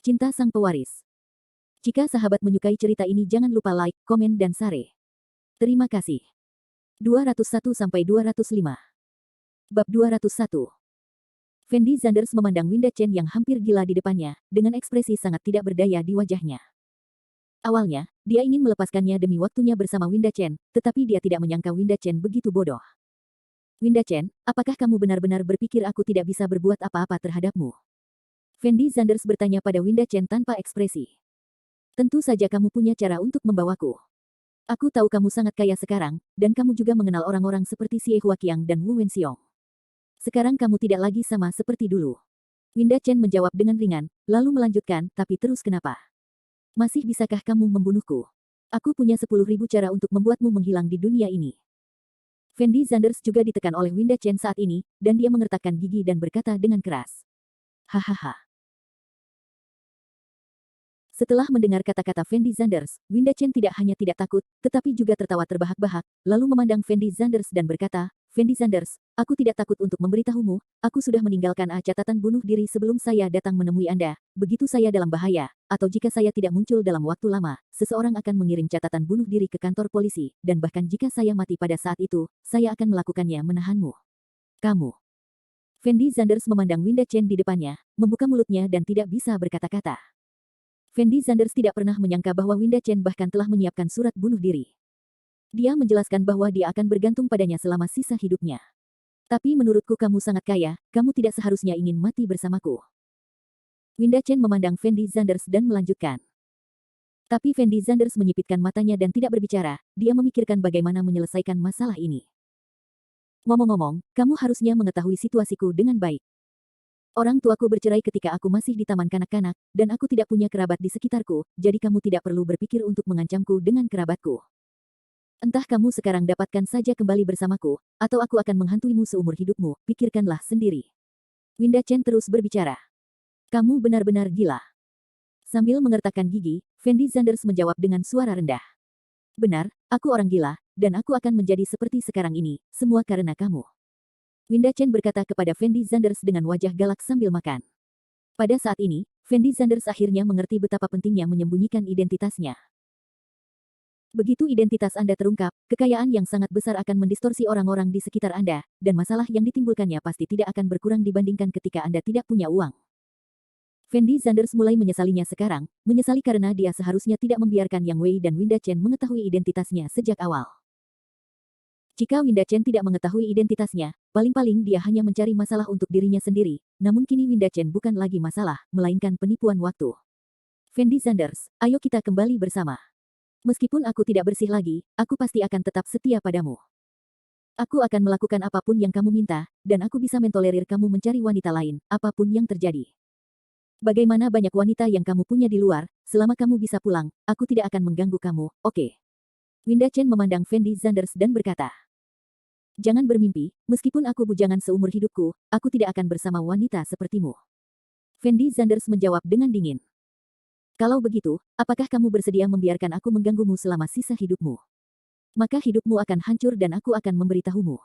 Cinta Sang Pewaris. Jika sahabat menyukai cerita ini jangan lupa like, komen dan share. Terima kasih. 201-205. Bab 201. Fendi Zanders memandang Winda Chen yang hampir gila di depannya, dengan ekspresi sangat tidak berdaya di wajahnya. Awalnya, dia ingin melepaskannya demi waktunya bersama Winda Chen, tetapi dia tidak menyangka Winda Chen begitu bodoh. Winda Chen, apakah kamu benar-benar berpikir aku tidak bisa berbuat apa-apa terhadapmu? Fendi Zanders bertanya pada Winda Chen tanpa ekspresi. Tentu saja kamu punya cara untuk membawaku. Aku tahu kamu sangat kaya sekarang, dan kamu juga mengenal orang-orang seperti Xie Huaqiang dan Wu Wenxiong. Sekarang kamu tidak lagi sama seperti dulu. Winda Chen menjawab dengan ringan, lalu melanjutkan, tapi terus kenapa? Masih bisakah kamu membunuhku? Aku punya 10.000 cara untuk membuatmu menghilang di dunia ini. Fendi Zanders juga ditekan oleh Winda Chen saat ini, dan dia mengertakkan gigi dan berkata dengan keras. Hahaha. Setelah mendengar kata-kata Fendi Zanders, Winda Chen tidak hanya tidak takut, tetapi juga tertawa terbahak-bahak, lalu memandang Fendi Zanders dan berkata, Fendi Zanders, aku tidak takut untuk memberitahumu, aku sudah meninggalkan catatan bunuh diri sebelum saya datang menemui Anda. Begitu saya dalam bahaya, atau jika saya tidak muncul dalam waktu lama, seseorang akan mengirim catatan bunuh diri ke kantor polisi, dan bahkan jika saya mati pada saat itu, saya akan melakukannya menahanmu. Kamu. Fendi Zanders memandang Winda Chen di depannya, membuka mulutnya dan tidak bisa berkata-kata. Fendi Zanders tidak pernah menyangka bahwa Winda Chen bahkan telah menyiapkan surat bunuh diri. Dia menjelaskan bahwa dia akan bergantung padanya selama sisa hidupnya. Tapi menurutku kamu sangat kaya, kamu tidak seharusnya ingin mati bersamaku. Winda Chen memandang Fendi Zanders dan melanjutkan. Tapi Fendi Zanders menyipitkan matanya dan tidak berbicara, dia memikirkan bagaimana menyelesaikan masalah ini. Ngomong-ngomong, kamu harusnya mengetahui situasiku dengan baik. Orang tuaku bercerai ketika aku masih di taman kanak-kanak, dan aku tidak punya kerabat di sekitarku, jadi kamu tidak perlu berpikir untuk mengancamku dengan kerabatku. Entah kamu sekarang dapatkan saja kembali bersamaku, atau aku akan menghantuimu seumur hidupmu, pikirkanlah sendiri. Winda Chen terus berbicara. Kamu benar-benar gila. Sambil mengertakkan gigi, Fendi Zanders menjawab dengan suara rendah. Benar, aku orang gila, dan aku akan menjadi seperti sekarang ini, semua karena kamu. Winda Chen berkata kepada Fendi Zanders dengan wajah galak sambil makan. Pada saat ini, Fendi Zanders akhirnya mengerti betapa pentingnya menyembunyikan identitasnya. Begitu identitas Anda terungkap, kekayaan yang sangat besar akan mendistorsi orang-orang di sekitar Anda, dan masalah yang ditimbulkannya pasti tidak akan berkurang dibandingkan ketika Anda tidak punya uang. Fendi Zanders mulai menyesalinya sekarang, menyesali karena dia seharusnya tidak membiarkan Yang Wei dan Winda Chen mengetahui identitasnya sejak awal. Jika Winda Chen tidak mengetahui identitasnya, paling-paling dia hanya mencari masalah untuk dirinya sendiri, namun kini Winda Chen bukan lagi masalah, melainkan penipuan waktu. Fendi Zanders, ayo kita kembali bersama. Meskipun aku tidak bersih lagi, aku pasti akan tetap setia padamu. Aku akan melakukan apapun yang kamu minta, dan aku bisa mentolerir kamu mencari wanita lain, apapun yang terjadi. Bagaimana banyak wanita yang kamu punya di luar, selama kamu bisa pulang, aku tidak akan mengganggu kamu, oke? Winda Chen memandang Fendi Zanders dan berkata. Jangan bermimpi, meskipun aku bujangan seumur hidupku, aku tidak akan bersama wanita sepertimu. Fendi Zanders menjawab dengan dingin. Kalau begitu, apakah kamu bersedia membiarkan aku mengganggumu selama sisa hidupmu? Maka hidupmu akan hancur dan aku akan memberitahumu.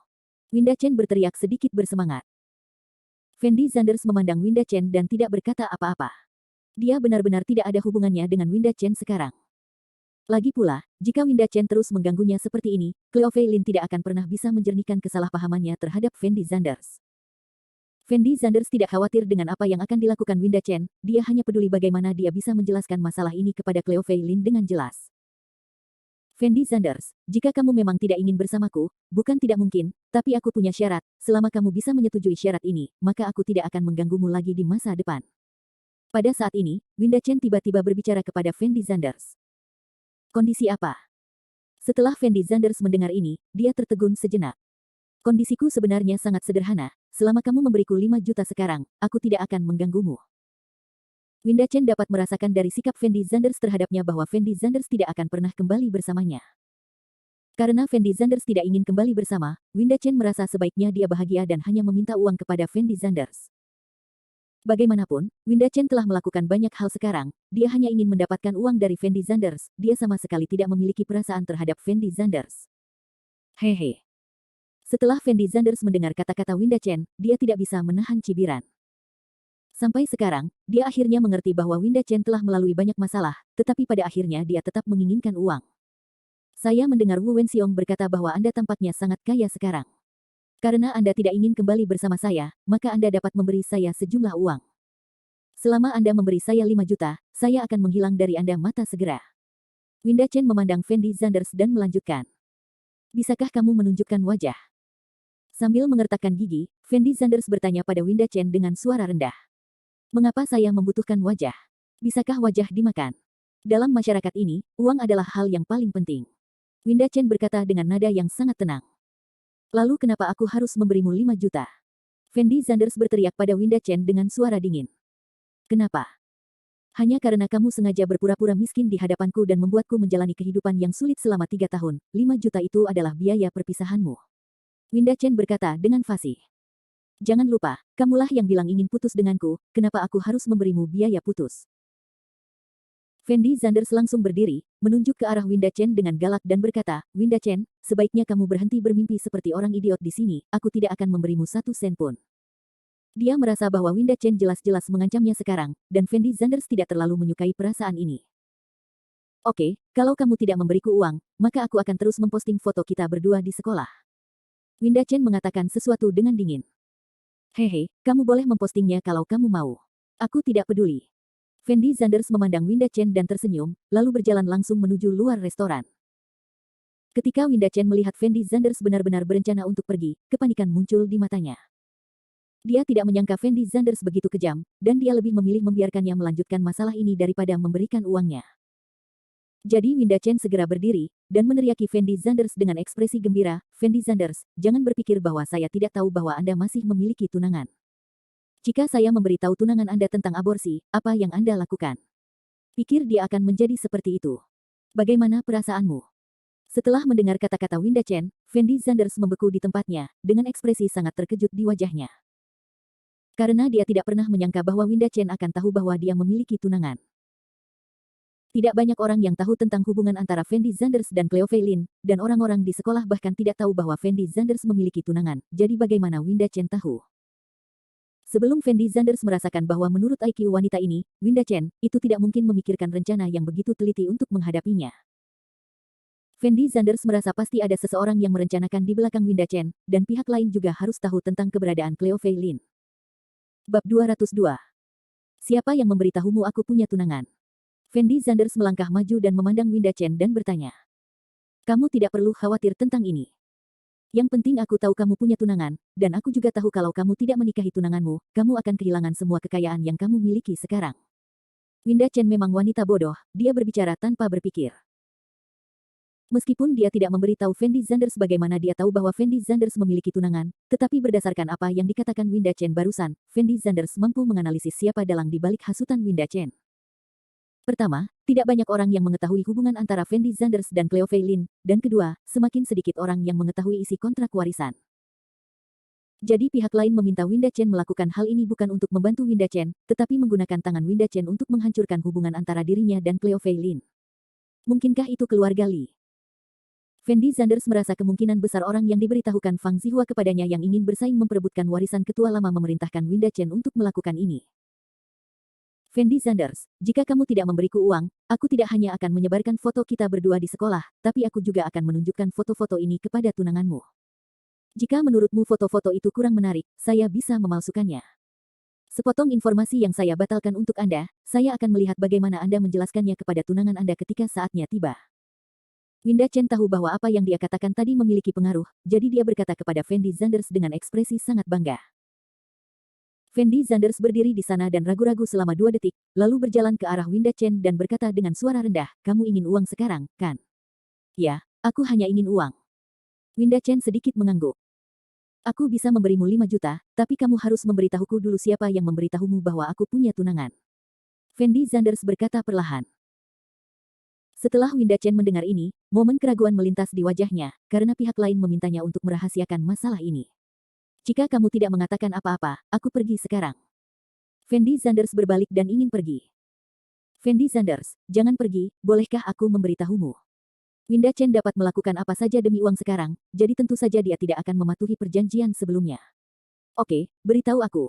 Winda Chen berteriak sedikit bersemangat. Fendi Zanders memandang Winda Chen dan tidak berkata apa-apa. Dia benar-benar tidak ada hubungannya dengan Winda Chen sekarang. Lagi pula, jika Winda Chen terus mengganggunya seperti ini, Cleo Fei Lin tidak akan pernah bisa menjernihkan kesalahpahamannya terhadap Fendi Zanders. Fendi Zanders tidak khawatir dengan apa yang akan dilakukan Winda Chen, dia hanya peduli bagaimana dia bisa menjelaskan masalah ini kepada Cleo Fei Lin dengan jelas. Fendi Zanders, jika kamu memang tidak ingin bersamaku, bukan tidak mungkin, tapi aku punya syarat, selama kamu bisa menyetujui syarat ini, maka aku tidak akan mengganggumu lagi di masa depan. Pada saat ini, Winda Chen tiba-tiba berbicara kepada Fendi Zanders. Kondisi apa? Setelah Fendi Zanders mendengar ini, dia tertegun sejenak. Kondisiku sebenarnya sangat sederhana, selama kamu memberiku 5 juta sekarang, aku tidak akan mengganggumu. Winda Chen dapat merasakan dari sikap Fendi Zanders terhadapnya bahwa Fendi Zanders tidak akan pernah kembali bersamanya. Karena Fendi Zanders tidak ingin kembali bersama, Winda Chen merasa sebaiknya dia bahagia dan hanya meminta uang kepada Fendi Zanders. Bagaimanapun, Winda Chen telah melakukan banyak hal sekarang, dia hanya ingin mendapatkan uang dari Fendi Zanders, dia sama sekali tidak memiliki perasaan terhadap Fendi Zanders. Hehe. Setelah Fendi Zanders mendengar kata-kata Winda Chen, dia tidak bisa menahan cibiran. Sampai sekarang, dia akhirnya mengerti bahwa Winda Chen telah melalui banyak masalah, tetapi pada akhirnya dia tetap menginginkan uang. Saya mendengar Wu Wenxiong berkata bahwa Anda tampaknya sangat kaya sekarang. Karena Anda tidak ingin kembali bersama saya, maka Anda dapat memberi saya sejumlah uang. Selama Anda memberi saya 5 juta, saya akan menghilang dari Anda mata segera. Winda Chen memandang Fendi Zanders dan melanjutkan. Bisakah kamu menunjukkan wajah? Sambil mengertakkan gigi, Fendi Zanders bertanya pada Winda Chen dengan suara rendah. Mengapa saya membutuhkan wajah? Bisakah wajah dimakan? Dalam masyarakat ini, uang adalah hal yang paling penting. Winda Chen berkata dengan nada yang sangat tenang. Lalu kenapa aku harus memberimu 5 juta? Fendi Zanders berteriak pada Winda Chen dengan suara dingin. Kenapa? Hanya karena kamu sengaja berpura-pura miskin di hadapanku dan membuatku menjalani kehidupan yang sulit selama 3 tahun, 5 juta itu adalah biaya perpisahanmu. Winda Chen berkata dengan fasih. Jangan lupa, kamulah yang bilang ingin putus denganku, kenapa aku harus memberimu biaya putus? Fendi Zanders langsung berdiri, menunjuk ke arah Winda Chen dengan galak dan berkata, Winda Chen, sebaiknya kamu berhenti bermimpi seperti orang idiot di sini, aku tidak akan memberimu 1 sen pun. Dia merasa bahwa Winda Chen jelas-jelas mengancamnya sekarang, dan Fendi Zanders tidak terlalu menyukai perasaan ini. Oke, kalau kamu tidak memberiku uang, maka aku akan terus memposting foto kita berdua di sekolah. Winda Chen mengatakan sesuatu dengan dingin. Hehe, kamu boleh mempostingnya kalau kamu mau. Aku tidak peduli. Fendi Zanders memandang Winda Chen dan tersenyum, lalu berjalan langsung menuju luar restoran. Ketika Winda Chen melihat Fendi Zanders benar-benar berencana untuk pergi, kepanikan muncul di matanya. Dia tidak menyangka Fendi Zanders begitu kejam, dan dia lebih memilih membiarkannya melanjutkan masalah ini daripada memberikan uangnya. Jadi Winda Chen segera berdiri, dan meneriaki Fendi Zanders dengan ekspresi gembira, Fendi Zanders, jangan berpikir bahwa saya tidak tahu bahwa Anda masih memiliki tunangan. Jika saya memberitahu tunangan Anda tentang aborsi, apa yang Anda lakukan? Pikir dia akan menjadi seperti itu. Bagaimana perasaanmu? Setelah mendengar kata-kata Winda Chen, Fendi Zanders membeku di tempatnya, dengan ekspresi sangat terkejut di wajahnya. Karena dia tidak pernah menyangka bahwa Winda Chen akan tahu bahwa dia memiliki tunangan. Tidak banyak orang yang tahu tentang hubungan antara Fendi Zanders dan Cleo Fei Lin, dan orang-orang di sekolah bahkan tidak tahu bahwa Fendi Zanders memiliki tunangan, jadi bagaimana Winda Chen tahu? Sebelum Fendi Zanders merasakan bahwa menurut IQ wanita ini, Winda Chen, itu tidak mungkin memikirkan rencana yang begitu teliti untuk menghadapinya. Fendi Zanders merasa pasti ada seseorang yang merencanakan di belakang Winda Chen, dan pihak lain juga harus tahu tentang keberadaan Cleo Fei Lin. Bab 202. Siapa yang memberitahumu aku punya tunangan? Fendi Zanders melangkah maju dan memandang Winda Chen dan bertanya. Kamu tidak perlu khawatir tentang ini. Yang penting aku tahu kamu punya tunangan, dan aku juga tahu kalau kamu tidak menikahi tunanganmu, kamu akan kehilangan semua kekayaan yang kamu miliki sekarang. Winda Chen memang wanita bodoh, dia berbicara tanpa berpikir. Meskipun dia tidak memberitahu Fendi Zanders bagaimana dia tahu bahwa Fendi Zanders memiliki tunangan, tetapi berdasarkan apa yang dikatakan Winda Chen barusan, Fendi Zanders mampu menganalisis siapa dalang di balik hasutan Winda Chen. Pertama, tidak banyak orang yang mengetahui hubungan antara Fendi Zanders dan Cleo Fei Lin, dan kedua, semakin sedikit orang yang mengetahui isi kontrak warisan. Jadi pihak lain meminta Winda Chen melakukan hal ini bukan untuk membantu Winda Chen, tetapi menggunakan tangan Winda Chen untuk menghancurkan hubungan antara dirinya dan Cleo Fei Lin. Mungkinkah itu keluarga Li? Fendi Zanders merasa kemungkinan besar orang yang diberitahukan Fang Zihua kepadanya yang ingin bersaing memperebutkan warisan ketua lama memerintahkan Winda Chen untuk melakukan ini. Fendi Zanders, jika kamu tidak memberiku uang, aku tidak hanya akan menyebarkan foto kita berdua di sekolah, tapi aku juga akan menunjukkan foto-foto ini kepada tunanganmu. Jika menurutmu foto-foto itu kurang menarik, saya bisa memalsukannya. Sepotong informasi yang saya batalkan untuk Anda, saya akan melihat bagaimana Anda menjelaskannya kepada tunangan Anda ketika saatnya tiba. Winda Chen tahu bahwa apa yang dia katakan tadi memiliki pengaruh, jadi dia berkata kepada Fendi Zanders dengan ekspresi sangat bangga. Fendi Zanders berdiri di sana dan ragu-ragu selama 2 detik, lalu berjalan ke arah Winda Chen dan berkata dengan suara rendah, kamu ingin uang sekarang, kan? Ya, aku hanya ingin uang. Winda Chen sedikit mengangguk. Aku bisa memberimu 5 juta, tapi kamu harus memberitahuku dulu siapa yang memberitahumu bahwa aku punya tunangan. Fendi Zanders berkata perlahan. Setelah Winda Chen mendengar ini, momen keraguan melintas di wajahnya, karena pihak lain memintanya untuk merahasiakan masalah ini. Jika kamu tidak mengatakan apa-apa, aku pergi sekarang. Fendi Zanders berbalik dan ingin pergi. Fendi Zanders, jangan pergi, bolehkah aku memberitahumu? Winda Chen dapat melakukan apa saja demi uang sekarang, jadi tentu saja dia tidak akan mematuhi perjanjian sebelumnya. Oke, beritahu aku.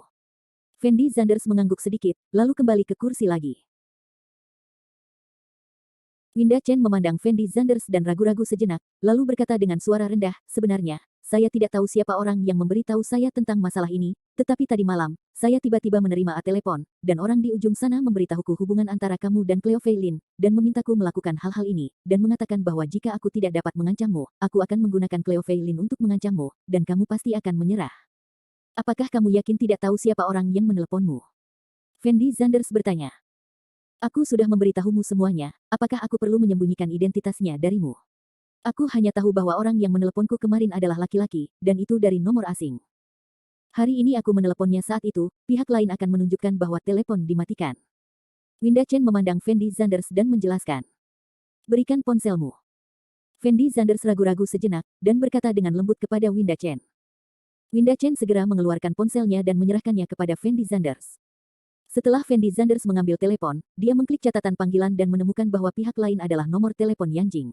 Fendi Zanders mengangguk sedikit, lalu kembali ke kursi lagi. Winda Chen memandang Fendi Zanders dan ragu-ragu sejenak, lalu berkata dengan suara rendah, sebenarnya, saya tidak tahu siapa orang yang memberitahu saya tentang masalah ini, tetapi tadi malam, saya tiba-tiba menerima telepon, dan orang di ujung sana memberitahuku hubungan antara kamu dan Cleo Fei Lin, dan memintaku melakukan hal-hal ini, dan mengatakan bahwa jika aku tidak dapat mengancammu, aku akan menggunakan Cleo Fei Lin untuk mengancammu, dan kamu pasti akan menyerah. Apakah kamu yakin tidak tahu siapa orang yang meneleponmu? Fendi Zanders bertanya. Aku sudah memberitahumu semuanya, apakah aku perlu menyembunyikan identitasnya darimu? Aku hanya tahu bahwa orang yang meneleponku kemarin adalah laki-laki, dan itu dari nomor asing. Hari ini aku meneleponnya saat itu, pihak lain akan menunjukkan bahwa telepon dimatikan. Winda Chen memandang Fendi Zanders dan menjelaskan. Berikan ponselmu. Fendi Zanders ragu-ragu sejenak, dan berkata dengan lembut kepada Winda Chen. Winda Chen segera mengeluarkan ponselnya dan menyerahkannya kepada Fendi Zanders. Setelah Fendi Zanders mengambil telepon, dia mengklik catatan panggilan dan menemukan bahwa pihak lain adalah nomor telepon Yang Jing.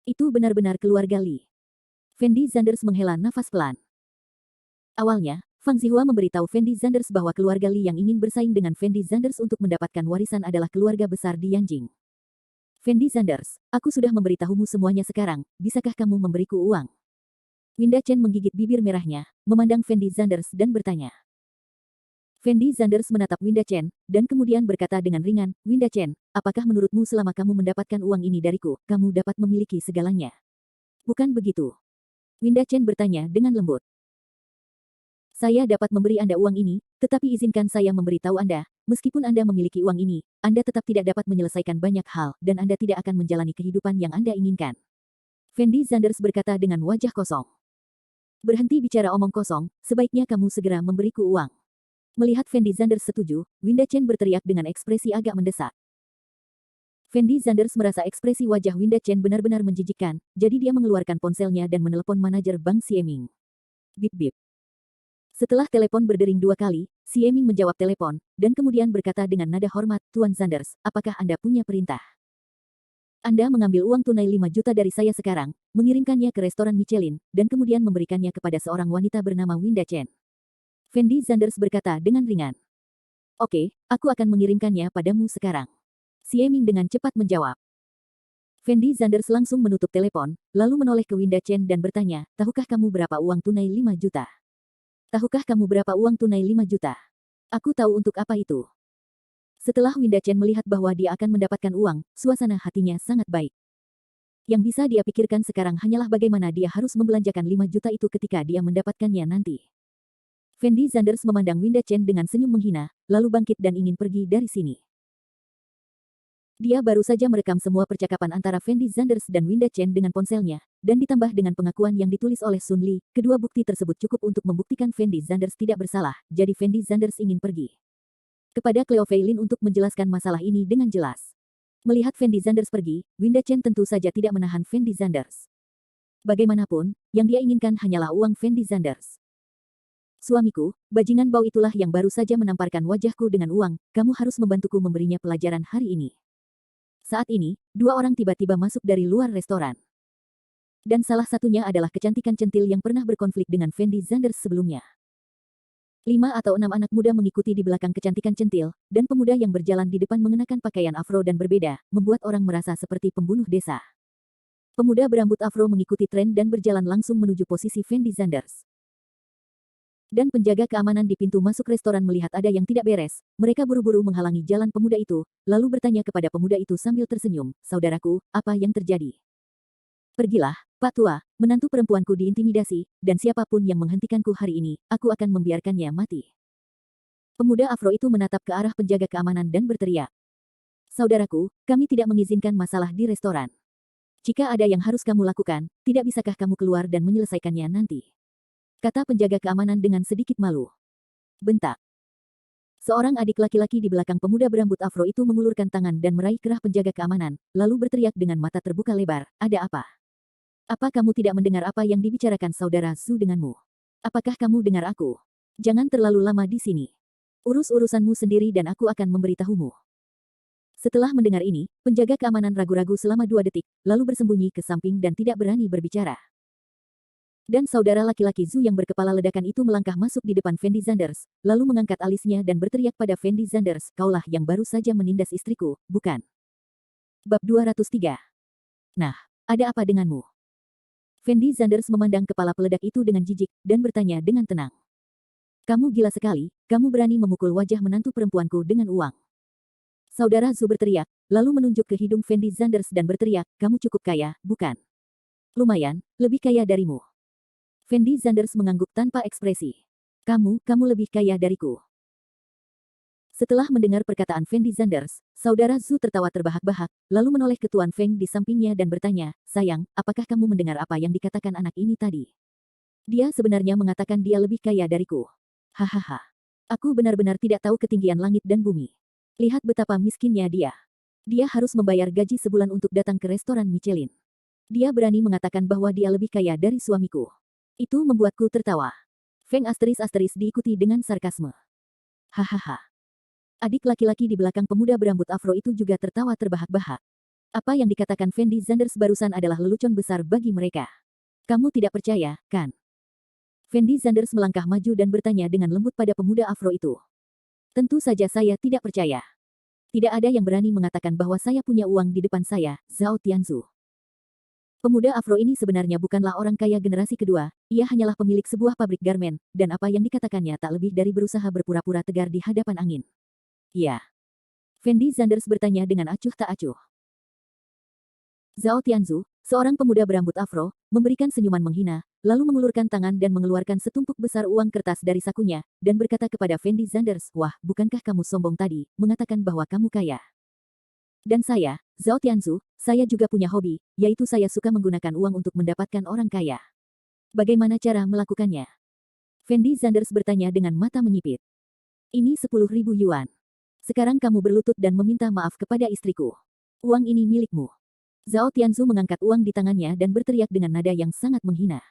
Itu benar-benar keluarga Li. Fendi Zanders menghela nafas pelan. Awalnya, Fang Zihua memberitahu Fendi Zanders bahwa keluarga Li yang ingin bersaing dengan Fendi Zanders untuk mendapatkan warisan adalah keluarga besar di Yang Jing. Fendi Zanders, aku sudah memberitahumu semuanya sekarang, bisakah kamu memberiku uang? Winda Chen menggigit bibir merahnya, memandang Fendi Zanders dan bertanya. Fendi Zanders menatap Winda Chen, dan kemudian berkata dengan ringan, Winda Chen, apakah menurutmu selama kamu mendapatkan uang ini dariku, kamu dapat memiliki segalanya? Bukan begitu. Winda Chen bertanya dengan lembut. Saya dapat memberi Anda uang ini, tetapi izinkan saya memberitahu Anda, meskipun Anda memiliki uang ini, Anda tetap tidak dapat menyelesaikan banyak hal, dan Anda tidak akan menjalani kehidupan yang Anda inginkan. Fendi Zanders berkata dengan wajah kosong. Berhenti bicara omong kosong, sebaiknya kamu segera memberiku uang. Melihat Fendi Zanders setuju, Winda Chen berteriak dengan ekspresi agak mendesak. Fendi Zanders merasa ekspresi wajah Winda Chen benar-benar menjijikkan, jadi dia mengeluarkan ponselnya dan menelepon manajer Bank Sieming. Bip-bip. Setelah telepon berdering 2 kali, Sieming menjawab telepon, dan kemudian berkata dengan nada hormat, Tuan Zanders, apakah Anda punya perintah? Anda mengambil uang tunai 5 juta dari saya sekarang, mengirimkannya ke restoran Michelin, dan kemudian memberikannya kepada seorang wanita bernama Winda Chen. Fendi Zanders berkata dengan ringan. Oke, aku akan mengirimkannya padamu sekarang. Sieming dengan cepat menjawab. Fendi Zanders langsung menutup telepon, lalu menoleh ke Winda Chen dan bertanya, tahukah kamu berapa uang tunai 5 juta? Tahukah kamu berapa uang tunai 5 juta? Aku tahu untuk apa itu. Setelah Winda Chen melihat bahwa dia akan mendapatkan uang, suasana hatinya sangat baik. Yang bisa dia pikirkan sekarang hanyalah bagaimana dia harus membelanjakan 5 juta itu ketika dia mendapatkannya nanti. Fendi Zanders memandang Winda Chen dengan senyum menghina, lalu bangkit dan ingin pergi dari sini. Dia baru saja merekam semua percakapan antara Fendi Zanders dan Winda Chen dengan ponselnya, dan ditambah dengan pengakuan yang ditulis oleh Sun Li, kedua bukti tersebut cukup untuk membuktikan Fendi Zanders tidak bersalah, jadi Fendi Zanders ingin pergi kepada Cleo Fei Lin untuk menjelaskan masalah ini dengan jelas. Melihat Fendi Zanders pergi, Winda Chen tentu saja tidak menahan Fendi Zanders. Bagaimanapun, yang dia inginkan hanyalah uang Fendi Zanders. Suamiku, bajingan bau itulah yang baru saja menamparkan wajahku dengan uang, kamu harus membantuku memberinya pelajaran hari ini. Saat ini, 2 orang tiba-tiba masuk dari luar restoran. Dan salah satunya adalah kecantikan centil yang pernah berkonflik dengan Fendi Zanders sebelumnya. 5 atau 6 anak muda mengikuti di belakang kecantikan centil, dan pemuda yang berjalan di depan mengenakan pakaian afro dan berbeda, membuat orang merasa seperti pembunuh desa. Pemuda berambut afro mengikuti tren dan berjalan langsung menuju posisi Fendi Zanders. Dan penjaga keamanan di pintu masuk restoran melihat ada yang tidak beres, mereka buru-buru menghalangi jalan pemuda itu, lalu bertanya kepada pemuda itu sambil tersenyum, saudaraku, apa yang terjadi? Pergilah, Pak Tua, menantu perempuanku diintimidasi, dan siapapun yang menghentikanku hari ini, aku akan membiarkannya mati. Pemuda afro itu menatap ke arah penjaga keamanan dan berteriak. Saudaraku, kami tidak mengizinkan masalah di restoran. Jika ada yang harus kamu lakukan, tidak bisakah kamu keluar dan menyelesaikannya nanti? Kata penjaga keamanan dengan sedikit malu. Bentak. Seorang adik laki-laki di belakang pemuda berambut afro itu mengulurkan tangan dan meraih kerah penjaga keamanan, lalu berteriak dengan mata terbuka lebar, ada apa? Apa kamu tidak mendengar apa yang dibicarakan saudara Zhu denganmu? Apakah kamu dengar aku? Jangan terlalu lama di sini. Urus urusanmu sendiri dan aku akan memberitahumu. Setelah mendengar ini, penjaga keamanan ragu-ragu selama 2 detik, lalu bersembunyi ke samping dan tidak berani berbicara. Dan saudara laki-laki Zhu yang berkepala ledakan itu melangkah masuk di depan Fendi Zanders, lalu mengangkat alisnya dan berteriak pada Fendi Zanders, "Kaulah yang baru saja menindas istriku, bukan?" Bab 203. Nah, ada apa denganmu? Fendi Zanders memandang kepala peledak itu dengan jijik, dan bertanya dengan tenang. "Kamu gila sekali, kamu berani memukul wajah menantu perempuanku dengan uang." Saudara Zhu berteriak, lalu menunjuk ke hidung Fendi Zanders dan berteriak, "Kamu cukup kaya, bukan?" "Lumayan, lebih kaya darimu." Fendi Zanders mengangguk tanpa ekspresi. Kamu lebih kaya dariku." Setelah mendengar perkataan Fendi Zanders, saudara Zhu tertawa terbahak-bahak, lalu menoleh ke Tuan Feng di sampingnya dan bertanya, "Sayang, apakah kamu mendengar apa yang dikatakan anak ini tadi? Dia sebenarnya mengatakan dia lebih kaya dariku. Hahaha. Aku benar-benar tidak tahu ketinggian langit dan bumi. Lihat betapa miskinnya dia. Dia harus membayar gaji sebulan untuk datang ke restoran Michelin. Dia berani mengatakan bahwa dia lebih kaya dari suamiku. Itu membuatku tertawa." Feng asteris diikuti dengan sarkasme. Hahaha. Adik laki-laki di belakang pemuda berambut afro itu juga tertawa terbahak-bahak. Apa yang dikatakan Fendi Zanders barusan adalah lelucon besar bagi mereka. "Kamu tidak percaya, kan?" Fendi Zanders melangkah maju dan bertanya dengan lembut pada pemuda afro itu. "Tentu saja saya tidak percaya. Tidak ada yang berani mengatakan bahwa saya punya uang di depan saya, Zhao Tianzu." Pemuda afro ini sebenarnya bukanlah orang kaya generasi kedua, ia hanyalah pemilik sebuah pabrik garmen, dan apa yang dikatakannya tak lebih dari berusaha berpura-pura tegar di hadapan angin. "Ya." Fendi Zanders bertanya dengan acuh tak acuh. Zhao Tianzu, seorang pemuda berambut afro, memberikan senyuman menghina, lalu mengulurkan tangan dan mengeluarkan setumpuk besar uang kertas dari sakunya, dan berkata kepada Fendi Zanders, "Wah, bukankah kamu sombong tadi, mengatakan bahwa kamu kaya? Dan saya, Zhao Tianzu, saya juga punya hobi, yaitu saya suka menggunakan uang untuk mendapatkan orang kaya. Bagaimana cara melakukannya?" Fendi Zanders bertanya dengan mata menyipit. "Ini 10.000 yuan. Sekarang kamu berlutut dan meminta maaf kepada istriku. Uang ini milikmu." Zhao Tianzu mengangkat uang di tangannya dan berteriak dengan nada yang sangat menghina.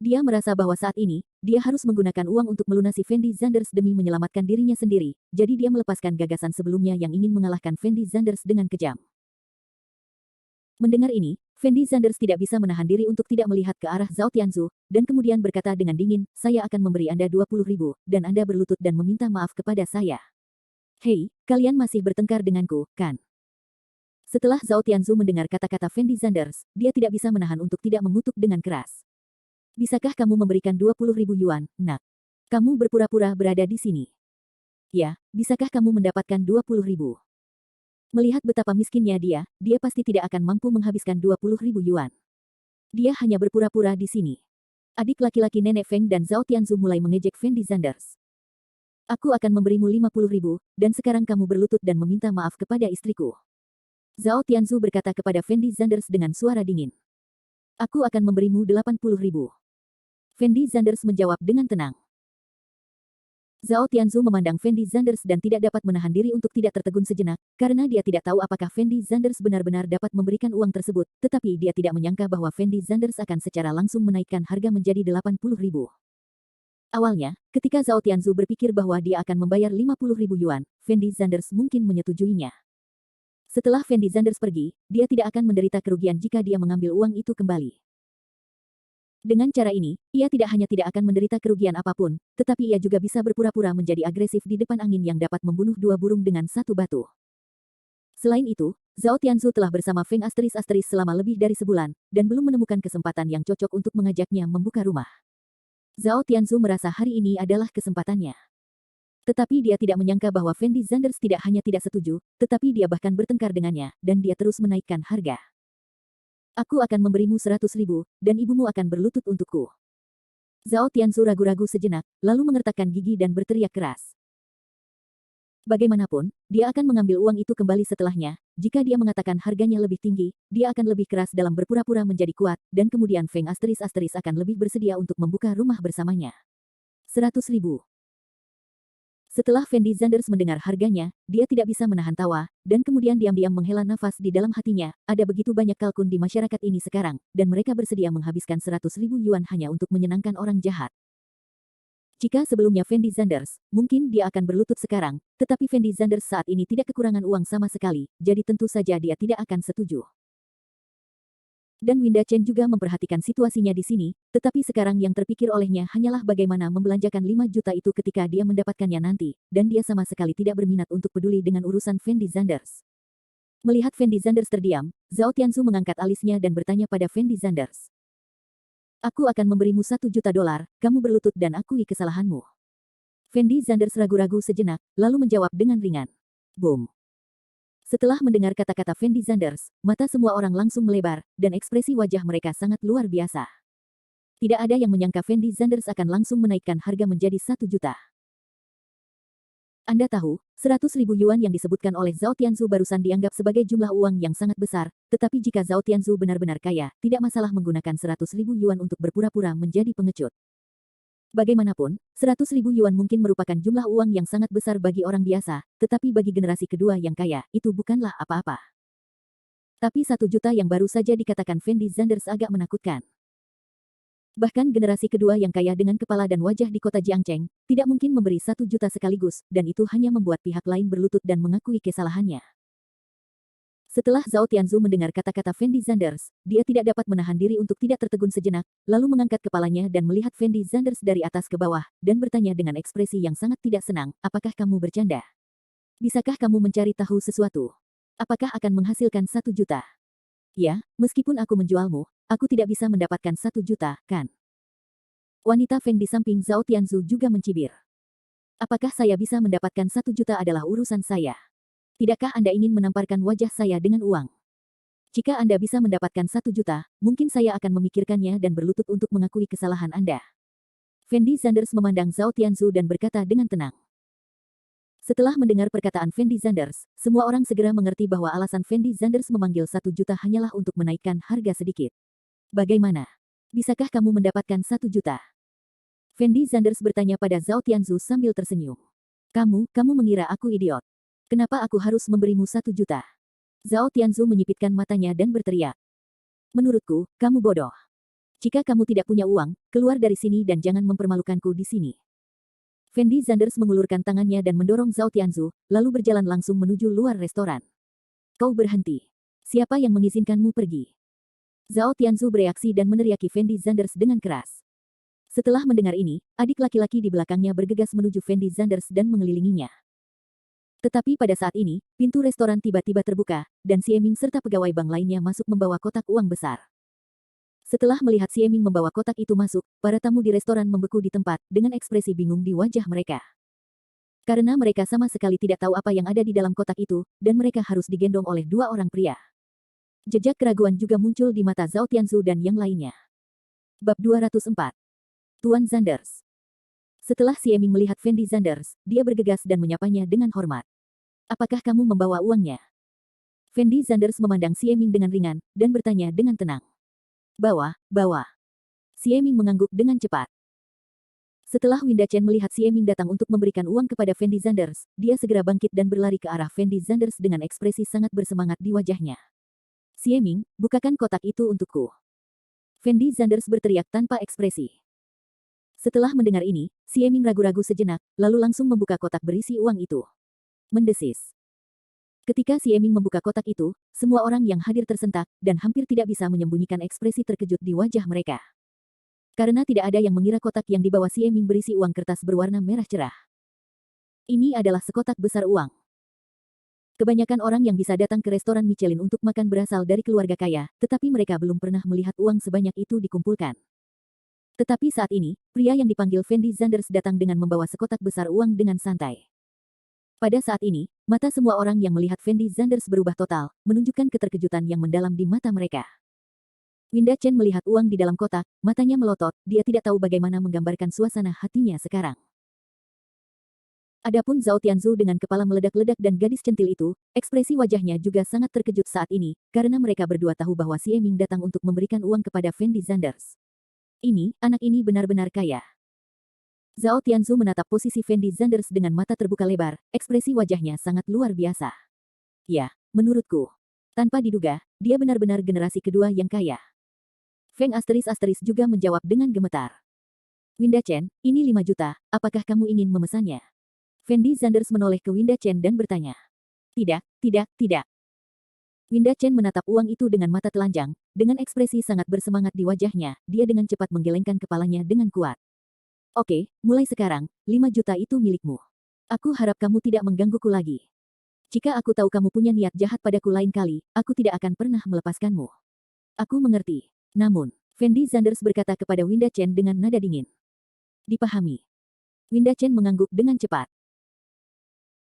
Dia merasa bahwa saat ini, dia harus menggunakan uang untuk melunasi Fendi Zanders demi menyelamatkan dirinya sendiri, jadi dia melepaskan gagasan sebelumnya yang ingin mengalahkan Fendi Zanders dengan kejam. Mendengar ini, Fendi Zanders tidak bisa menahan diri untuk tidak melihat ke arah Zhao Tianzu, dan kemudian berkata dengan dingin, "Saya akan memberi Anda 20.000, dan Anda berlutut dan meminta maaf kepada saya. Hei, kalian masih bertengkar denganku, kan?" Setelah Zhao Tianzu mendengar kata-kata Fendi Zanders, dia tidak bisa menahan untuk tidak mengutuk dengan keras. "Bisakah kamu memberikan 20.000 yuan, nak? Kamu berpura-pura berada di sini. Ya, bisakah kamu mendapatkan 20.000? Melihat betapa miskinnya dia pasti tidak akan mampu menghabiskan 20.000 yuan. Dia hanya berpura-pura di sini." Adik laki-laki Nenek Feng dan Zhao Tianzu mulai mengejek Fendi Zanders. "Aku akan memberimu 50.000, dan sekarang kamu berlutut dan meminta maaf kepada istriku." Zhao Tianzu berkata kepada Fendi Zanders dengan suara dingin. "Aku akan memberimu 80.000. Fendi Zanders menjawab dengan tenang. Zhao Tianzu memandang Fendi Zanders dan tidak dapat menahan diri untuk tidak tertegun sejenak, karena dia tidak tahu apakah Fendi Zanders benar-benar dapat memberikan uang tersebut, tetapi dia tidak menyangka bahwa Fendi Zanders akan secara langsung menaikkan harga menjadi 80.000. Awalnya, ketika Zhao Tianzu berpikir bahwa dia akan membayar 50.000 yuan, Fendi Zanders mungkin menyetujuinya. Setelah Fendi Zanders pergi, dia tidak akan menderita kerugian jika dia mengambil uang itu kembali. Dengan cara ini, ia tidak hanya tidak akan menderita kerugian apapun, tetapi ia juga bisa berpura-pura menjadi agresif di depan angin yang dapat membunuh dua burung dengan satu batu. Selain itu, Zhao Tianzu telah bersama Feng asteris selama lebih dari sebulan, dan belum menemukan kesempatan yang cocok untuk mengajaknya membuka rumah. Zhao Tianzu merasa hari ini adalah kesempatannya. Tetapi dia tidak menyangka bahwa Fendi Zanders tidak hanya tidak setuju, tetapi dia bahkan bertengkar dengannya, dan dia terus menaikkan harga. "Aku akan memberimu 100.000, dan ibumu akan berlutut untukku." Zhao Tianzu ragu-ragu sejenak, lalu mengertakkan gigi dan berteriak keras. Bagaimanapun, dia akan mengambil uang itu kembali setelahnya. Jika dia mengatakan harganya lebih tinggi, dia akan lebih keras dalam berpura-pura menjadi kuat, dan kemudian Feng asteris akan lebih bersedia untuk membuka rumah bersamanya. 100.000. Setelah Fendi Zanders mendengar harganya, dia tidak bisa menahan tawa, dan kemudian diam-diam menghela nafas di dalam hatinya. Ada begitu banyak kalkun di masyarakat ini sekarang, dan mereka bersedia menghabiskan 100.000 yuan hanya untuk menyenangkan orang jahat. Jika sebelumnya Fendi Zanders, mungkin dia akan berlutut sekarang, tetapi Fendi Zanders saat ini tidak kekurangan uang sama sekali, jadi tentu saja dia tidak akan setuju. Dan Winda Chen juga memperhatikan situasinya di sini, tetapi sekarang yang terpikir olehnya hanyalah bagaimana membelanjakan 5 juta itu ketika dia mendapatkannya nanti, dan dia sama sekali tidak berminat untuk peduli dengan urusan Fendi Zanders. Melihat Fendi Zanders terdiam, Zhao Tianzu mengangkat alisnya dan bertanya pada Fendi Zanders. Aku akan memberimu $1 juta, kamu berlutut dan akui kesalahanmu. Fendi Zanders ragu-ragu sejenak, lalu menjawab dengan ringan. Boom. Setelah mendengar kata-kata Fendi Zanders, mata semua orang langsung melebar, dan ekspresi wajah mereka sangat luar biasa. Tidak ada yang menyangka Fendi Zanders akan langsung menaikkan harga menjadi 1 juta. Anda tahu, 100.000 yuan yang disebutkan oleh Zhao Tianzu barusan dianggap sebagai jumlah uang yang sangat besar, tetapi jika Zhao Tianzu benar-benar kaya, tidak masalah menggunakan 100.000 yuan untuk berpura-pura menjadi pengecut. Bagaimanapun, 100.000 yuan mungkin merupakan jumlah uang yang sangat besar bagi orang biasa, tetapi bagi generasi kedua yang kaya, itu bukanlah apa-apa. Tapi 1 juta yang baru saja dikatakan Fendi Zanders agak menakutkan. Bahkan generasi kedua yang kaya dengan kepala dan wajah di kota Jiangcheng, tidak mungkin memberi 1 juta sekaligus, dan itu hanya membuat pihak lain berlutut dan mengakui kesalahannya. Setelah Zhao Tianzu mendengar kata-kata Fendi Zanders, dia tidak dapat menahan diri untuk tidak tertegun sejenak, lalu mengangkat kepalanya dan melihat Fendi Zanders dari atas ke bawah, dan bertanya dengan ekspresi yang sangat tidak senang, apakah kamu bercanda? Bisakah kamu mencari tahu sesuatu? Apakah akan menghasilkan 1 juta? Ya, meskipun aku menjualmu, aku tidak bisa mendapatkan 1 juta, kan? Wanita Feng di samping Zhao Tianzu juga mencibir. Apakah saya bisa mendapatkan 1 juta adalah urusan saya. Tidakkah Anda ingin menamparkan wajah saya dengan uang? Jika Anda bisa mendapatkan 1 juta, mungkin saya akan memikirkannya dan berlutut untuk mengakui kesalahan Anda. Fendi Zanders memandang Zhao Tianzu dan berkata dengan tenang. Setelah mendengar perkataan Fendi Zanders, semua orang segera mengerti bahwa alasan Fendi Zanders memanggil 1 juta hanyalah untuk menaikkan harga sedikit. Bagaimana? Bisakah kamu mendapatkan 1 juta? Fendi Zanders bertanya pada Zhao Tianzu sambil tersenyum. Kamu mengira aku idiot. Kenapa aku harus memberimu 1 juta? Zhao Tianzu menyipitkan matanya dan berteriak. Menurutku, kamu bodoh. Jika kamu tidak punya uang, keluar dari sini dan jangan mempermalukanku di sini. Fendi Zanders mengulurkan tangannya dan mendorong Zhao Tianzu, lalu berjalan langsung menuju luar restoran. Kau berhenti. Siapa yang mengizinkanmu pergi? Zhao Tianzu bereaksi dan meneriaki Fendi Zanders dengan keras. Setelah mendengar ini, adik laki-laki di belakangnya bergegas menuju Fendi Zanders dan mengelilinginya. Tetapi pada saat ini, pintu restoran tiba-tiba terbuka, dan Si Eming serta pegawai bank lainnya masuk membawa kotak uang besar. Setelah melihat Si Eming membawa kotak itu masuk, para tamu di restoran membeku di tempat, dengan ekspresi bingung di wajah mereka. Karena mereka sama sekali tidak tahu apa yang ada di dalam kotak itu, dan mereka harus digendong oleh 2 orang pria. Jejak keraguan juga muncul di mata Zhao Tianzu dan yang lainnya. Bab 204. Tuan Zanders. Setelah Si Eming melihat Fendi Zanders, dia bergegas dan menyapanya dengan hormat. Apakah kamu membawa uangnya? Fendi Zanders memandang Si Eming dengan ringan, dan bertanya dengan tenang. Bawa. Si Eming mengangguk dengan cepat. Setelah Winda Chen melihat Si Eming datang untuk memberikan uang kepada Fendi Zanders, dia segera bangkit dan berlari ke arah Fendi Zanders dengan ekspresi sangat bersemangat di wajahnya. Si Eming, bukakan kotak itu untukku. Fendi Zanders berteriak tanpa ekspresi. Setelah mendengar ini, Si Eming ragu-ragu sejenak, lalu langsung membuka kotak berisi uang itu. Mendesis. Ketika Si Eming membuka kotak itu, semua orang yang hadir tersentak, dan hampir tidak bisa menyembunyikan ekspresi terkejut di wajah mereka. Karena tidak ada yang mengira kotak yang dibawa Si Eming berisi uang kertas berwarna merah cerah. Ini adalah sekotak besar uang. Kebanyakan orang yang bisa datang ke restoran Michelin untuk makan berasal dari keluarga kaya, tetapi mereka belum pernah melihat uang sebanyak itu dikumpulkan. Tetapi saat ini, pria yang dipanggil Fendi Zanders datang dengan membawa sekotak besar uang dengan santai. Pada saat ini, mata semua orang yang melihat Fendi Zanders berubah total, menunjukkan keterkejutan yang mendalam di mata mereka. Winda Chen melihat uang di dalam kotak, matanya melotot, dia tidak tahu bagaimana menggambarkan suasana hatinya sekarang. Adapun Zhao Tianzu dengan kepala meledak-ledak dan gadis centil itu, ekspresi wajahnya juga sangat terkejut saat ini, karena mereka berdua tahu bahwa Si Eming datang untuk memberikan uang kepada Fendi Zanders. Anak ini benar-benar kaya. Zhao Tianzu menatap posisi Fendi Zanders dengan mata terbuka lebar, ekspresi wajahnya sangat luar biasa. Ya, menurutku. Tanpa diduga, dia benar-benar generasi kedua yang kaya. Feng ** juga menjawab dengan gemetar. Winda Chen, ini 5 juta, apakah kamu ingin memesannya? Fendi Zanders menoleh ke Winda Chen dan bertanya. Tidak. Winda Chen menatap uang itu dengan mata telanjang, dengan ekspresi sangat bersemangat di wajahnya, dia dengan cepat menggelengkan kepalanya dengan kuat. Oke, mulai sekarang, 5 juta itu milikmu. Aku harap kamu tidak menggangguku lagi. Jika aku tahu kamu punya niat jahat padaku lain kali, aku tidak akan pernah melepaskanmu. Aku mengerti. Namun, Fendi Zanders berkata kepada Winda Chen dengan nada dingin. Dipahami. Winda Chen mengangguk dengan cepat.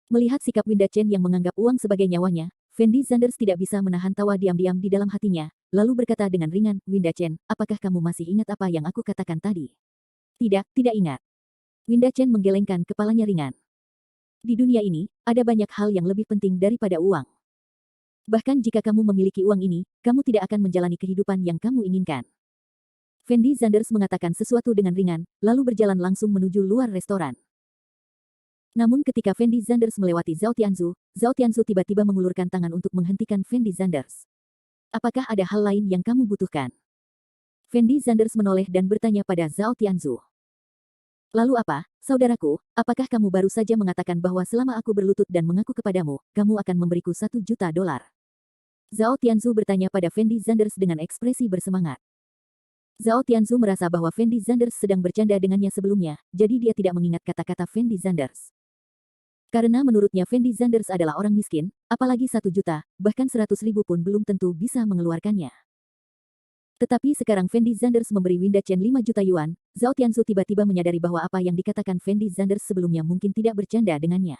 Melihat sikap Winda Chen yang menganggap uang sebagai nyawanya, Fendi Zanders tidak bisa menahan tawa diam-diam di dalam hatinya, lalu berkata dengan ringan, Winda Chen, apakah kamu masih ingat apa yang aku katakan tadi? Tidak, tidak ingat. Winda Chen menggelengkan kepalanya ringan. Di dunia ini, ada banyak hal yang lebih penting daripada uang. Bahkan jika kamu memiliki uang ini, kamu tidak akan menjalani kehidupan yang kamu inginkan. Fendi Zanders mengatakan sesuatu dengan ringan, lalu berjalan langsung menuju luar restoran. Namun ketika Fendi Zanders melewati Zhao Tianzu tiba-tiba mengulurkan tangan untuk menghentikan Fendi Zanders. Apakah ada hal lain yang kamu butuhkan? Fendi Zanders menoleh dan bertanya pada Zhao Tianzu. Lalu apa, saudaraku, apakah kamu baru saja mengatakan bahwa selama aku berlutut dan mengaku kepadamu, kamu akan memberiku $1 juta? Zhao Tianzu bertanya pada Fendi Zanders dengan ekspresi bersemangat. Zhao Tianzu merasa bahwa Fendi Zanders sedang bercanda dengannya sebelumnya, jadi dia tidak mengingat kata-kata Fendi Zanders. Karena menurutnya Fendi Zanders adalah orang miskin, apalagi 1 juta, bahkan 100.000 pun belum tentu bisa mengeluarkannya. Tetapi sekarang Fendi Zanders memberi Winda Chen 5 juta yuan, Zhao Tianzu tiba-tiba menyadari bahwa apa yang dikatakan Fendi Zanders sebelumnya mungkin tidak bercanda dengannya.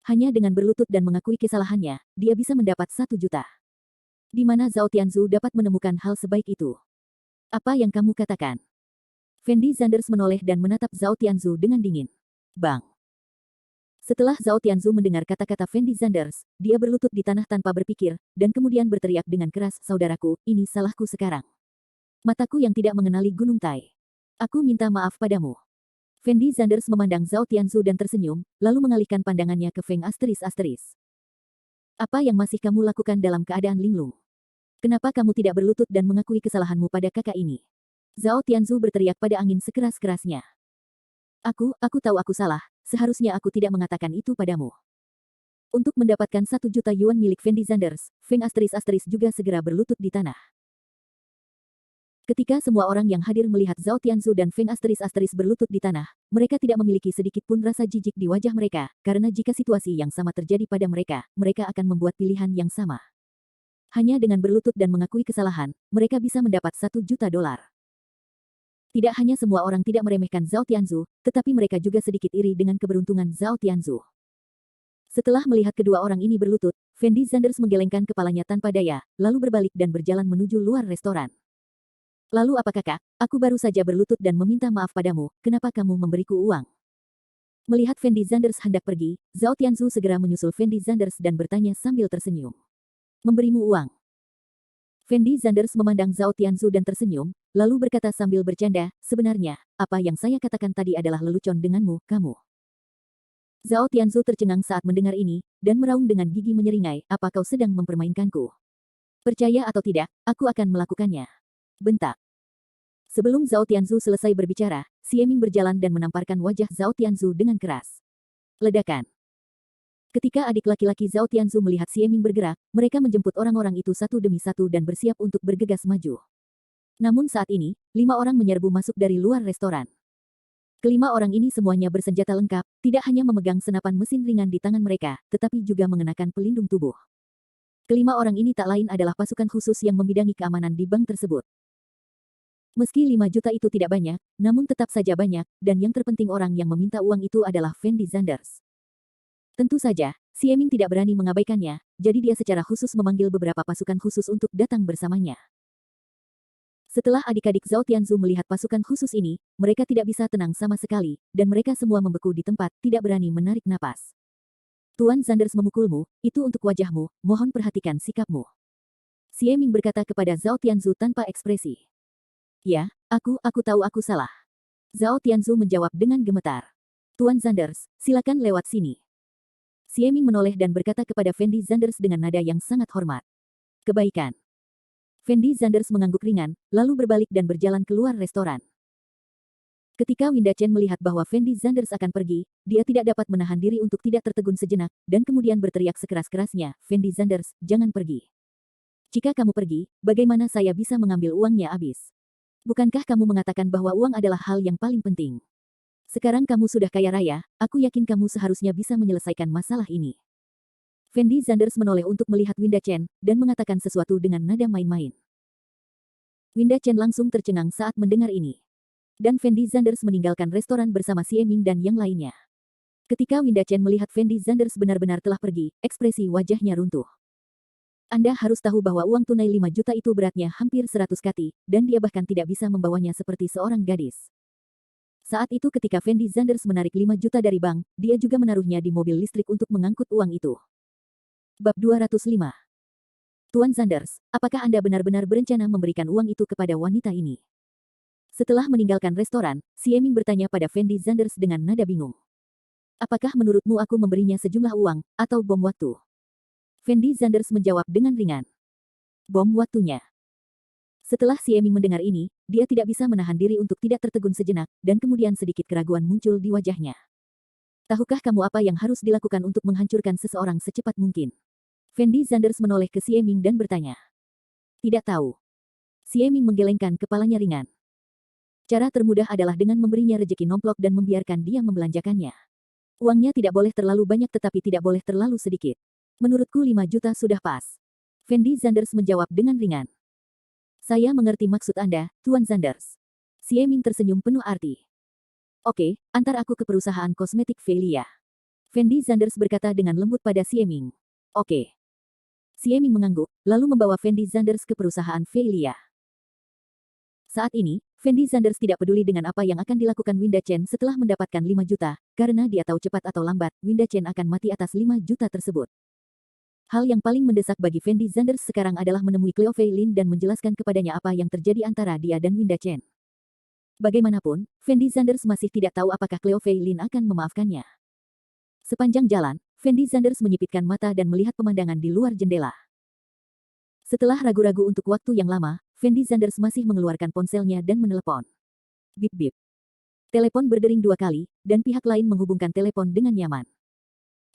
Hanya dengan berlutut dan mengakui kesalahannya, dia bisa mendapat 1 juta. Di mana Zhao Tianzu dapat menemukan hal sebaik itu? Apa yang kamu katakan? Fendi Zanders menoleh dan menatap Zhao Tianzu dengan dingin. Bang! Setelah Zhao Tianzu mendengar kata-kata Fendi Zanders, dia berlutut di tanah tanpa berpikir, dan kemudian berteriak dengan keras, saudaraku, ini salahku sekarang. Mataku yang tidak mengenali Gunung Tai. Aku minta maaf padamu. Fendi Zanders memandang Zhao Tianzu dan tersenyum, lalu mengalihkan pandangannya ke Feng ***. Apa yang masih kamu lakukan dalam keadaan linglung? Kenapa kamu tidak berlutut dan mengakui kesalahanmu pada kakak ini? Zhao Tianzu berteriak pada angin sekeras-kerasnya. Aku tahu aku salah, seharusnya aku tidak mengatakan itu padamu. Untuk mendapatkan 1 juta yuan milik Fendi Zanders, Feng *** juga segera berlutut di tanah. Ketika semua orang yang hadir melihat Zhao Tianzu dan Feng *** berlutut di tanah, mereka tidak memiliki sedikit pun rasa jijik di wajah mereka, karena jika situasi yang sama terjadi pada mereka, mereka akan membuat pilihan yang sama. Hanya dengan berlutut dan mengakui kesalahan, mereka bisa mendapat $1 juta. Tidak hanya semua orang tidak meremehkan Zhao Tianzu, tetapi mereka juga sedikit iri dengan keberuntungan Zhao Tianzu. Setelah melihat kedua orang ini berlutut, Fendi Zanders menggelengkan kepalanya tanpa daya, lalu berbalik dan berjalan menuju luar restoran. Lalu apa kakak, aku baru saja berlutut dan meminta maaf padamu, kenapa kamu memberiku uang? Melihat Fendi Zanders hendak pergi, Zhao Tianzu segera menyusul Fendi Zanders dan bertanya sambil tersenyum. Memberimu uang? Fendi Zanders memandang Zhao Tianzu dan tersenyum, lalu berkata sambil bercanda, sebenarnya, apa yang saya katakan tadi adalah lelucon denganmu, kamu. Zhao Tianzu tercengang saat mendengar ini, dan meraung dengan gigi menyeringai, apa kau sedang mempermainkanku? Percaya atau tidak, aku akan melakukannya. Bentak. Sebelum Zhao Tianzu selesai berbicara, Xie Ming berjalan dan menamparkan wajah Zhao Tianzu dengan keras. Ledakan. Ketika adik laki-laki Zhao Tianzu melihat Xie Ming bergerak, mereka menjemput orang-orang itu satu demi satu dan bersiap untuk bergegas maju. Namun saat ini, 5 orang menyerbu masuk dari luar restoran. Kelima orang ini semuanya bersenjata lengkap, tidak hanya memegang senapan mesin ringan di tangan mereka, tetapi juga mengenakan pelindung tubuh. Kelima orang ini tak lain adalah pasukan khusus yang membidangi keamanan di bank tersebut. Meski 5 juta itu tidak banyak, namun tetap saja banyak, dan yang terpenting orang yang meminta uang itu adalah Fendi Zanders. Tentu saja, Xie Ming tidak berani mengabaikannya, jadi dia secara khusus memanggil beberapa pasukan khusus untuk datang bersamanya. Setelah adik-adik Zhao Tianzu melihat pasukan khusus ini, mereka tidak bisa tenang sama sekali, dan mereka semua membeku di tempat, tidak berani menarik napas. Tuan Zanders memukulmu, itu untuk wajahmu, mohon perhatikan sikapmu. Xie Ming berkata kepada Zhao Tianzu tanpa ekspresi. Ya, aku tahu aku salah. Zhao Tianzu menjawab dengan gemetar. Tuan Zanders, silakan lewat sini. Xie Ming menoleh dan berkata kepada Fendi Zanders dengan nada yang sangat hormat. Kebaikan. Fendi Zanders mengangguk ringan, lalu berbalik dan berjalan keluar restoran. Ketika Winda Chen melihat bahwa Fendi Zanders akan pergi, dia tidak dapat menahan diri untuk tidak tertegun sejenak, dan kemudian berteriak sekeras-kerasnya, Fendi Zanders, jangan pergi. Jika kamu pergi, bagaimana saya bisa mengambil uangnya habis? Bukankah kamu mengatakan bahwa uang adalah hal yang paling penting? Sekarang kamu sudah kaya raya, aku yakin kamu seharusnya bisa menyelesaikan masalah ini. Fendi Zanders menoleh untuk melihat Winda Chen, dan mengatakan sesuatu dengan nada main-main. Winda Chen langsung tercengang saat mendengar ini. Dan Fendi Zanders meninggalkan restoran bersama Xie Ming dan yang lainnya. Ketika Winda Chen melihat Fendi Zanders benar-benar telah pergi, ekspresi wajahnya runtuh. Anda harus tahu bahwa uang tunai 5 juta itu beratnya hampir 100 kati, dan dia bahkan tidak bisa membawanya seperti seorang gadis. Saat itu ketika Fendi Zanders menarik 5 juta dari bank, dia juga menaruhnya di mobil listrik untuk mengangkut uang itu. Bab 205. Tuan Zanders, apakah Anda benar-benar berencana memberikan uang itu kepada wanita ini? Setelah meninggalkan restoran, Xie Ming bertanya pada Fendi Zanders dengan nada bingung. Apakah menurutmu aku memberinya sejumlah uang, atau bom waktu? Fendi Zanders menjawab dengan ringan. Bom waktunya. Setelah Xie Ming mendengar ini, dia tidak bisa menahan diri untuk tidak tertegun sejenak, dan kemudian sedikit keraguan muncul di wajahnya. Tahukah kamu apa yang harus dilakukan untuk menghancurkan seseorang secepat mungkin? Fendi Zanders menoleh ke Xie Ming dan bertanya. Tidak tahu. Xie Ming menggelengkan kepalanya ringan. Cara termudah adalah dengan memberinya rejeki nomplok dan membiarkan dia membelanjakannya. Uangnya tidak boleh terlalu banyak tetapi tidak boleh terlalu sedikit. Menurutku 5 juta sudah pas. Fendi Zanders menjawab dengan ringan. Saya mengerti maksud Anda, Tuan Zanders. Xie Ming tersenyum penuh arti. Oke, antar aku ke perusahaan kosmetik Velia. Fendi Zanders berkata dengan lembut pada Xie Ming. Oke. Xie Ming mengangguk, lalu membawa Fendi Zanders ke perusahaan Velia. Saat ini, Fendi Zanders tidak peduli dengan apa yang akan dilakukan Winda Chen setelah mendapatkan 5 juta, karena dia tahu cepat atau lambat, Winda Chen akan mati atas 5 juta tersebut. Hal yang paling mendesak bagi Fendi Zanders sekarang adalah menemui Cleo Fei Lin dan menjelaskan kepadanya apa yang terjadi antara dia dan Winda Chen. Bagaimanapun, Fendi Zanders masih tidak tahu apakah Cleo Fei Lin akan memaafkannya. Sepanjang jalan, Fendi Zanders menyipitkan mata dan melihat pemandangan di luar jendela. Setelah ragu-ragu untuk waktu yang lama, Fendi Zanders masih mengeluarkan ponselnya dan menelepon. Bip-bip. Telepon berdering 2 kali, dan pihak lain menghubungkan telepon dengan nyaman.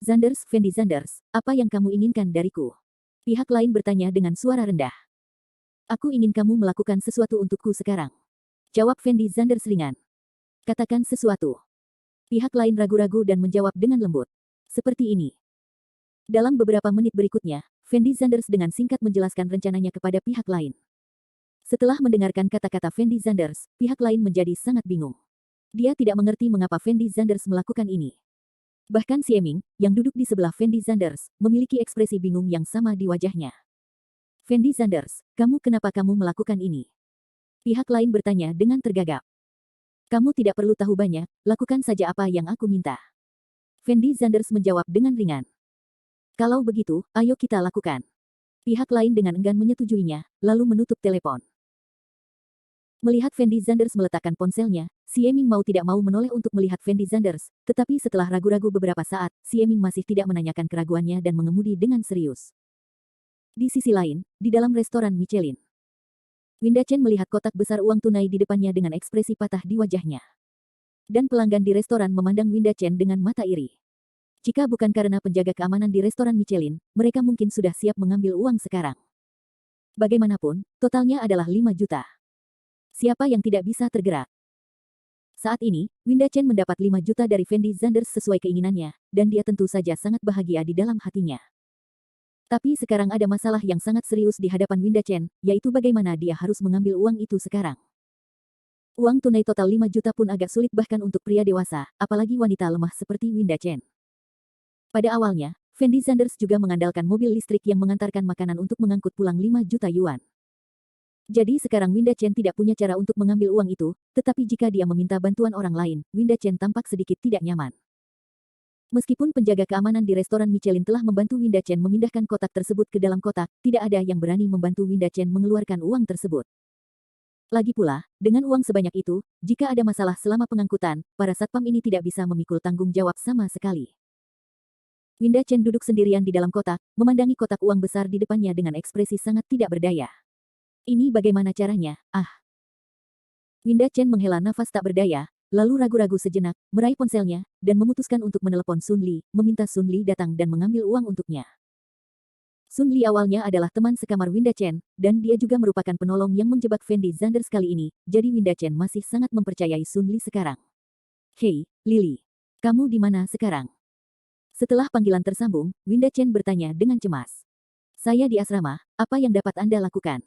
Zanders, Fendi Zanders, apa yang kamu inginkan dariku? Pihak lain bertanya dengan suara rendah. Aku ingin kamu melakukan sesuatu untukku sekarang. Jawab Fendi Zanders ringan. Katakan sesuatu. Pihak lain ragu-ragu dan menjawab dengan lembut. Seperti ini. Dalam beberapa menit berikutnya, Fendi Zanders dengan singkat menjelaskan rencananya kepada pihak lain. Setelah mendengarkan kata-kata Fendi Zanders, pihak lain menjadi sangat bingung. Dia tidak mengerti mengapa Fendi Zanders melakukan ini. Bahkan Xie Ming, yang duduk di sebelah Fendi Zanders, memiliki ekspresi bingung yang sama di wajahnya. Fendi Zanders, kenapa kamu melakukan ini? Pihak lain bertanya dengan tergagap. Kamu tidak perlu tahu banyak, lakukan saja apa yang aku minta. Fendi Zanders menjawab dengan ringan. Kalau begitu, ayo kita lakukan. Pihak lain dengan enggan menyetujuinya, lalu menutup telepon. Melihat Fendi Zanders meletakkan ponselnya, Xie Ming mau tidak mau menoleh untuk melihat Fendi Zanders, tetapi setelah ragu-ragu beberapa saat, Xie Ming masih tidak menanyakan keraguannya dan mengemudi dengan serius. Di sisi lain, di dalam restoran Michelin, Winda Chen melihat kotak besar uang tunai di depannya dengan ekspresi patah di wajahnya. Dan pelanggan di restoran memandang Winda Chen dengan mata iri. Jika bukan karena penjaga keamanan di restoran Michelin, mereka mungkin sudah siap mengambil uang sekarang. Bagaimanapun, totalnya adalah 5 juta. Siapa yang tidak bisa tergerak? Saat ini, Winda Chen mendapat 5 juta dari Fendi Zanders sesuai keinginannya, dan dia tentu saja sangat bahagia di dalam hatinya. Tapi sekarang ada masalah yang sangat serius di hadapan Winda Chen, yaitu bagaimana dia harus mengambil uang itu sekarang. Uang tunai total 5 juta pun agak sulit bahkan untuk pria dewasa, apalagi wanita lemah seperti Winda Chen. Pada awalnya, Fendi Zanders juga mengandalkan mobil listrik yang mengantarkan makanan untuk mengangkut pulang 5 juta yuan. Jadi sekarang Winda Chen tidak punya cara untuk mengambil uang itu, tetapi jika dia meminta bantuan orang lain, Winda Chen tampak sedikit tidak nyaman. Meskipun penjaga keamanan di restoran Michelin telah membantu Winda Chen memindahkan kotak tersebut ke dalam kotak, tidak ada yang berani membantu Winda Chen mengeluarkan uang tersebut. Lagi pula, dengan uang sebanyak itu, jika ada masalah selama pengangkutan, para satpam ini tidak bisa memikul tanggung jawab sama sekali. Winda Chen duduk sendirian di dalam kotak, memandangi kotak uang besar di depannya dengan ekspresi sangat tidak berdaya. Ini bagaimana caranya, Winda Chen menghela nafas tak berdaya, lalu ragu-ragu sejenak, meraih ponselnya, dan memutuskan untuk menelepon Sun Li, meminta Sun Li datang dan mengambil uang untuknya. Sun Li awalnya adalah teman sekamar Winda Chen, dan dia juga merupakan penolong yang menjebak Fendi Zanders kali ini, jadi Winda Chen masih sangat mempercayai Sun Li sekarang. Hei, Lily. Kamu di mana sekarang? Setelah panggilan tersambung, Winda Chen bertanya dengan cemas. Saya di asrama, apa yang dapat Anda lakukan?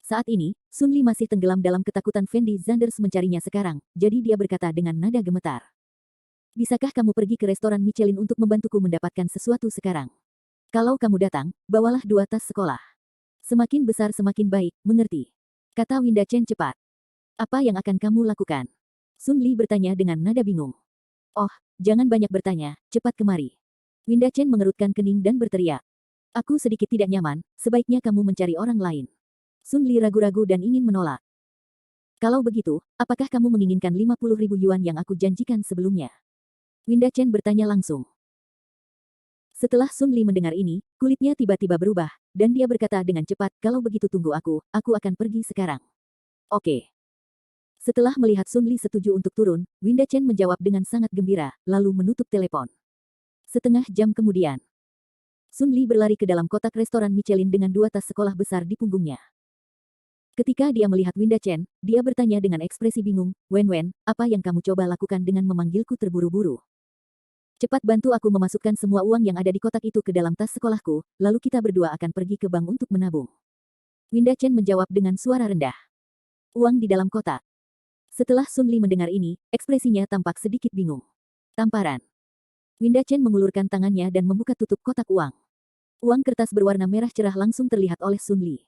Saat ini, Sun Li masih tenggelam dalam ketakutan Fendi Zanders mencarinya sekarang, jadi dia berkata dengan nada gemetar. Bisakah kamu pergi ke restoran Michelin untuk membantuku mendapatkan sesuatu sekarang? Kalau kamu datang, bawalah 2 tas sekolah. Semakin besar semakin baik, mengerti? Kata Winda Chen cepat. Apa yang akan kamu lakukan? Sun Li bertanya dengan nada bingung. Oh, jangan banyak bertanya, cepat kemari. Winda Chen mengerutkan kening dan berteriak. Aku sedikit tidak nyaman, sebaiknya kamu mencari orang lain. Sun Li ragu-ragu dan ingin menolak. Kalau begitu, apakah kamu menginginkan 50.000 yuan yang aku janjikan sebelumnya? Winda Chen bertanya langsung. Setelah Sun Li mendengar ini, kulitnya tiba-tiba berubah, dan dia berkata dengan cepat, kalau begitu tunggu aku akan pergi sekarang. Oke. Setelah melihat Sun Li setuju untuk turun, Winda Chen menjawab dengan sangat gembira, lalu menutup telepon. Setengah jam kemudian, Sun Li berlari ke dalam kotak restoran Michelin dengan 2 tas sekolah besar di punggungnya. Ketika dia melihat Winda Chen, dia bertanya dengan ekspresi bingung, Wen, apa yang kamu coba lakukan dengan memanggilku terburu-buru? Cepat bantu aku memasukkan semua uang yang ada di kotak itu ke dalam tas sekolahku, lalu kita berdua akan pergi ke bank untuk menabung. Winda Chen menjawab dengan suara rendah. Uang di dalam kotak. Setelah Sun Li mendengar ini, ekspresinya tampak sedikit bingung. Tamparan. Winda Chen mengulurkan tangannya dan membuka tutup kotak uang. Uang kertas berwarna merah cerah langsung terlihat oleh Sun Li.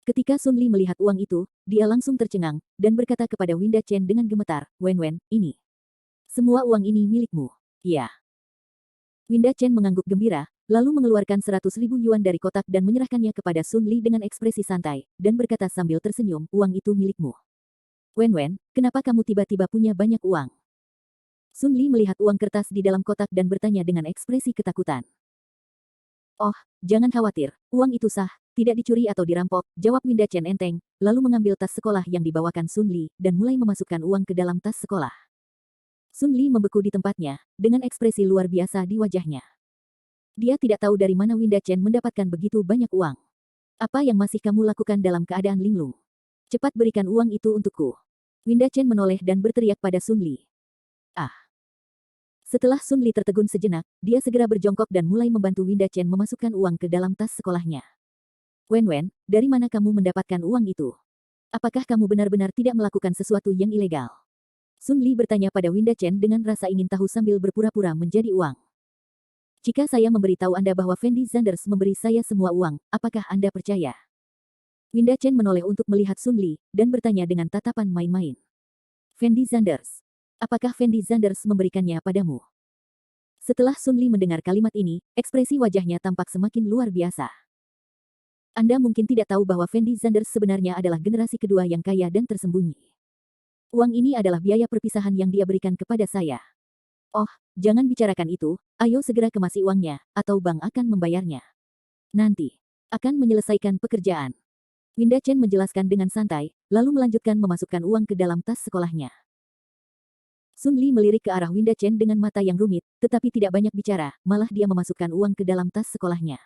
Ketika Sun Li melihat uang itu, dia langsung tercengang, dan berkata kepada Winda Chen dengan gemetar, Wen, ini. Semua uang ini milikmu. Iya. Winda Chen mengangguk gembira, lalu mengeluarkan 100.000 yuan dari kotak dan menyerahkannya kepada Sun Li dengan ekspresi santai, dan berkata sambil tersenyum, uang itu milikmu. Wen, kenapa kamu tiba-tiba punya banyak uang? Sun Li melihat uang kertas di dalam kotak dan bertanya dengan ekspresi ketakutan. Oh, jangan khawatir, uang itu sah, tidak dicuri atau dirampok, jawab Winda Chen enteng, lalu mengambil tas sekolah yang dibawakan Sun Li, dan mulai memasukkan uang ke dalam tas sekolah. Sun Li membeku di tempatnya, dengan ekspresi luar biasa di wajahnya. Dia tidak tahu dari mana Winda Chen mendapatkan begitu banyak uang. Apa yang masih kamu lakukan dalam keadaan linglung? Cepat berikan uang itu untukku. Winda Chen menoleh dan berteriak pada Sun Li. Ah. Setelah Sun Li tertegun sejenak, dia segera berjongkok dan mulai membantu Winda Chen memasukkan uang ke dalam tas sekolahnya. Wen, dari mana kamu mendapatkan uang itu? Apakah kamu benar-benar tidak melakukan sesuatu yang ilegal? Sun Li bertanya pada Winda Chen dengan rasa ingin tahu sambil berpura-pura menjadi uang. Jika saya memberitahu Anda bahwa Fendi Zanders memberi saya semua uang, apakah Anda percaya? Winda Chen menoleh untuk melihat Sun Li, dan bertanya dengan tatapan main-main. Fendi Zanders. Apakah Fendi Zanders memberikannya padamu? Setelah Sun Li mendengar kalimat ini, ekspresi wajahnya tampak semakin luar biasa. Anda mungkin tidak tahu bahwa Fendi Zanders sebenarnya adalah generasi kedua yang kaya dan tersembunyi. Uang ini adalah biaya perpisahan yang dia berikan kepada saya. Oh, jangan bicarakan itu, ayo segera kemasi uangnya, atau bank akan membayarnya. Nanti, akan menyelesaikan pekerjaan. Winda Chen menjelaskan dengan santai, lalu melanjutkan memasukkan uang ke dalam tas sekolahnya. Sun Li melirik ke arah Winda Chen dengan mata yang rumit, tetapi tidak banyak bicara, malah dia memasukkan uang ke dalam tas sekolahnya.